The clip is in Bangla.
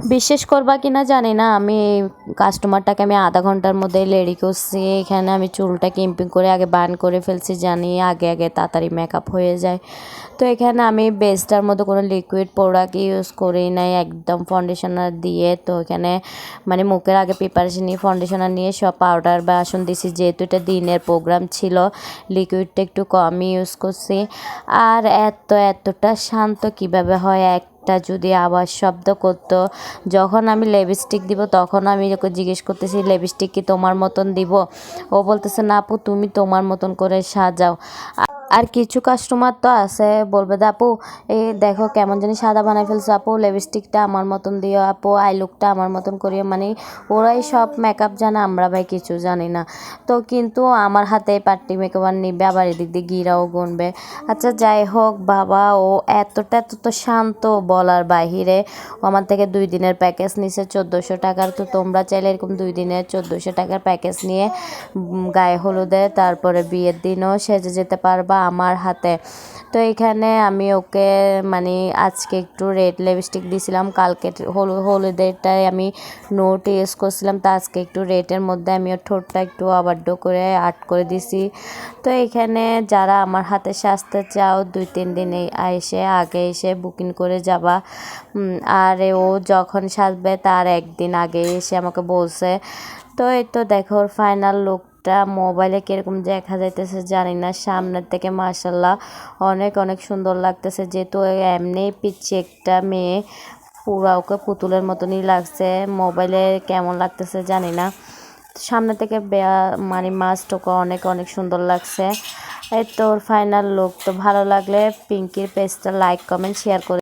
বিশ্বাস করবা কিনা জানি না, আমি কাস্টমারটাকে আমি আধা ঘন্টার মধ্যে রেডি করছি। এখানে আমি চুলটা ক্যাম্পিং করে আগে বার্ন করে ফেলছি, জানি আগে আগে তাড়াতাড়ি মেকআপ হয়ে যায়। তো এখানে আমি বেসটার মধ্যে কোনো লিকুইড প্রোডাক্ট ইউজ করি নাই, একদম ফাউন্ডেশনার দিয়ে। তো এখানে মানে মুখের আগে প্রিপারেশন নিয়ে ফাউন্ডেশনার নিয়ে সব পাউডার বাসন দিছি, যেহেতু এটা দিনের প্রোগ্রাম ছিল। লিকুইডটা একটু কমই ইউজ করছি। আর এতটা শান্ত কিভাবে হয়, একটা যদি আওয়াজ শব্দ করতো। যখন আমি লিপস্টিক দিব তখন আমি ওকে জিজ্ঞেস করতেছি, লিপস্টিক কি তোমার মতন দিব? ও বলতেছে, না আপু তুমি তোমার মতন করে সাজাও। আর কিছু কাস্টমার তো আছে বলবে যে আপু এই দেখো কেমন জানি সাদা বানাই ফেলছো, আপু লিপস্টিকটা আমার মতন দিও, আপু আই লুকটা আমার মতন করিও। মানে ওরাই সব মেকআপ জানে, আমরা ভাই কিছু জানি না। তো কিন্তু আমার হাতে পার্টি মেকআপ নিবে, আবার এদিক দিয়ে গিরাও গুনবে। আচ্ছা যাই হোক বাবা, ও এত শান্ত বলার বাহিরে। ও আমার থেকে 2 দিনের প্যাকেজ নিছে 1400 টাকার। তো তোমরা চাইলে এরকম 2 দিনের 1400 টাকার প্যাকেজ নিয়ে গায়ে হলুদে তারপরে বিয়ের দিনও সেজে যেতে পারবা আমার হাতে। তো এখানে আমি ওকে মানে আজকে একটু রেড লিপস্টিক দিয়েছিলাম, কালকে হলুদেরটাই আমি নোট ইউজ করছিলাম। তো আজকে একটু রেডের মধ্যে আমি ওর ঠোঁটটা একটু আবারডো করে আর্ট করে দিছি। তো এখানে যারা আমার হাতে সাজতে চাও 2-3 দিন আগে এসে বুকিং করে যাবা। আর ও যখন সাজবে তার একদিন আগে এসে আমাকে বলছে। তো এই তো দেখো ওর ফাইনাল লুকটা মোবাইলে কীরকম দেখা যাইতেছে জানি না, সামনের থেকে মাশাল্লাহ অনেক সুন্দর লাগতেছে। যেহেতু এমনি পিচ্ছি একটা মেয়ে, পুরা ওকে পুতুলের মতনই লাগছে। মোবাইলে কেমন লাগতেছে জানি না, সামনে থেকে মানে মাস্ট ওকে অনেক সুন্দর লাগছে। এই তো ওর ফাইনাল লুক। তো ভালো লাগলে পিঙ্কির পেজটা লাইক কমেন্ট শেয়ার করে